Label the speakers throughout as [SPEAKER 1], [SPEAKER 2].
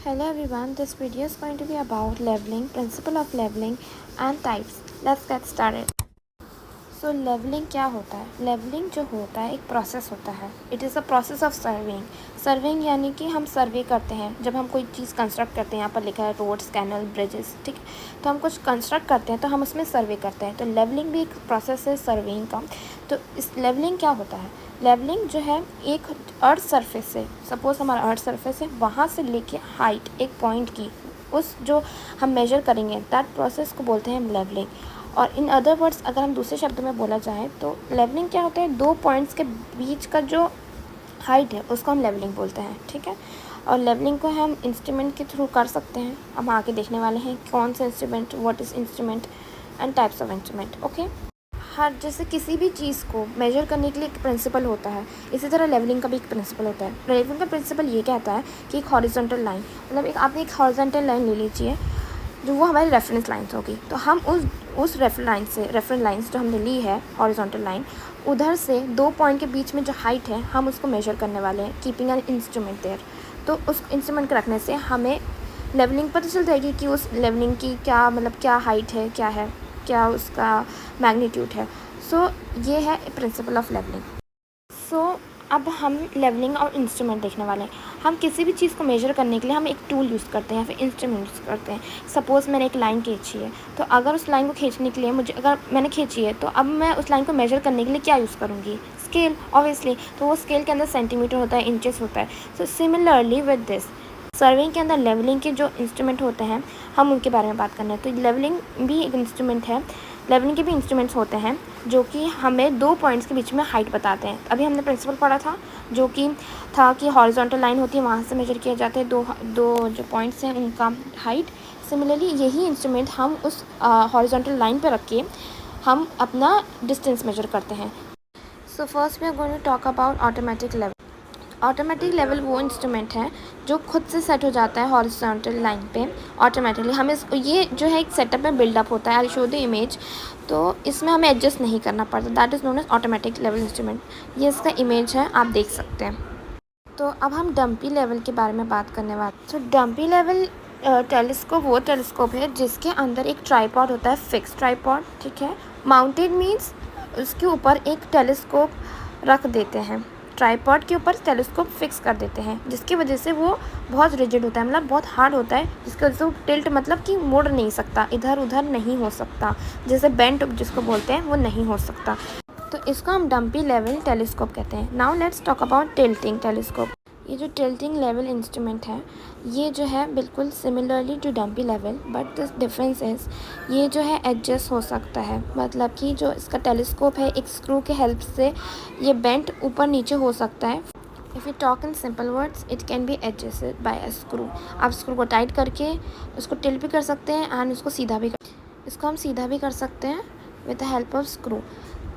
[SPEAKER 1] Hello everyone, this video is going to be about leveling, principle of leveling and types. Let's get started. So leveling क्या होता है? Levelling जो होता है एक प्रोसेस होता है. It is a process of serving. Serving यानी कि हम सर्वे करते हैं जब हम कोई चीज़ कंस्ट्रक्ट करते हैं. यहाँ पर लिखा है रोड्स, कैनल, ब्रिजेस, ठीक है. तो हम कुछ कंस्ट्रक्ट करते हैं तो हम उसमें सर्वे करते हैं. तो लेवलिंग भी एक प्रोसेस है सर्वेइंग का. तो इस लेवलिंग क्या होता है? लेवलिंग जो है एक अर्थ सरफेस से, सपोज़ हमारा अर्थ सरफेस है, वहाँ से लेके हाइट एक पॉइंट की उस जो हम मेजर करेंगे दैट प्रोसेस को बोलते हैं हम लेवलिंग. और इन अदर वर्ड्स अगर हम दूसरे शब्द में बोला जाए तो लेवलिंग क्या होता है? दो पॉइंट्स के बीच का जो हाइट है उसको हम लेवलिंग बोलते हैं, ठीक है. और लेवलिंग को हम इंस्ट्रूमेंट के थ्रू कर सकते हैं. हम आगे देखने वाले हैं कौन सा instrument, what is instrument and types of instrument. Okay. हर जैसे किसी भी चीज़ को मेजर करने के लिए एक प्रिंसिपल होता है, इसी तरह लेवलिंग का भी एक प्रिंसिपल होता है. लेवलिंग का प्रिंसिपल ये कहता है कि एक हॉरिजॉन्टल लाइन, मतलब एक आपने एक हॉरिजॉन्टल लाइन ले लीजिए जो वो हमारी रेफरेंस लाइन्स होगी. तो हम उस रेफरेंस लाइन्स जो हमने ली है हॉरिजॉन्टल लाइन, उधर से दो पॉइंट के बीच में जो हाइट है हम उसको मेजर करने वाले हैं, कीपिंग एन इंस्ट्रूमेंट देयर. तो उस इंस्ट्रूमेंट को रखने से हमें लेवलिंग पता चल जाएगी कि उस लेवलिंग की क्या मतलब क्या हाइट है, क्या उसका मैग्नीट्यूड है. सो ये है प्रिंसिपल ऑफ लेवलिंग. सो अब हम लेवलिंग और इंस्ट्रूमेंट देखने वाले हैं. हम किसी भी चीज़ को मेजर करने के लिए हम एक टूल यूज़ करते हैं या फिर इंस्ट्रूमेंट यूज़ करते हैं. सपोज़ मैंने एक लाइन खींची है, तो अगर उस लाइन को खींचने के लिए अगर मैंने खींची है तो अब मैं उस लाइन को मेजर करने के लिए क्या यूज़ करूँगी? Scale, obviously. तो वो स्केल के अंदर सेंटीमीटर होता है, इंचेस होता है. So similarly with this serving के अंदर लेवलिंग के जो इंस्ट्रूमेंट होते हैं हम उनके बारे में बात करना है. तो लेवलिंग भी एक इंस्ट्रूमेंट है. लेवलिंग के भी इंस्ट्रूमेंट्स होते हैं जो कि हमें दो पॉइंट्स के बीच में हाइट बताते हैं. अभी हमने प्रिंसिपल पढ़ा था जो कि हॉरिजॉन्टल लाइन होती है, वहाँ से मेजर किया जाता है दो जो पॉइंट्स हैं उनका हाइट. सिमिलरली यही इंस्ट्रूमेंट हम उस हॉरिजॉन्टल लाइन पर रख के हम अपना डिस्टेंस मेजर करते हैं. So first we are going to talk about automatic level. Automatic level वो इंस्ट्रूमेंट है जो खुद से सेट हो जाता है हॉरिजॉन्टल लाइन पे ऑटोमेटिकली. हमें ये जो है एक सेटअप में बिल्डअप होता है. I show the image. तो इसमें हमें एडजस्ट नहीं करना पड़ता. That is known as automatic level instrument. ये इसका इमेज है, आप देख सकते हैं. तो अब हम डम्पी लेवल के बारे में बात करने वाले. तो डम्पी लेवल टेलीस्कोप वो टेलीस्कोप है जिसके अंदर एक ट्राईपॉड होता है, फिक्स ट्राईपॉड, ठीक है. माउंटेड मीन्स उसके ऊपर एक टेलीस्कोप रख देते हैं. ट्राईपॉड के ऊपर टेलीस्कोप फिक्स कर देते हैं जिसकी वजह से वो बहुत रिजिड होता है, मतलब बहुत हार्ड होता है, जिसकी वजह से वो टिल्ट मतलब कि मुड़ नहीं सकता, इधर उधर नहीं हो सकता, जैसे बेंट जिसको बोलते हैं वो नहीं हो सकता. तो इसको हम डम्पी लेवल टेलीस्कोप कहते हैं. Now let's talk about tilting telescope. ये जो टिल्टिंग लेवल इंस्ट्रूमेंट है ये जो है बिल्कुल similarly to dumpy level, but this difference is ये जो है एडजस्ट हो सकता है. मतलब कि जो इसका टेलीस्कोप है एक स्क्रू के हेल्प से ये बेंट ऊपर नीचे हो सकता है. If you talk in simple words it can be adjusted by a screw. आप स्क्रू को टाइट करके उसको टिल्ट भी कर सकते हैं एंड उसको इसको हम सीधा भी कर सकते हैं with the help of screw.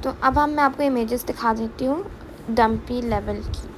[SPEAKER 1] तो अब मैं आपको इमेजेस दिखा देती हूँ डम्पी लेवल की.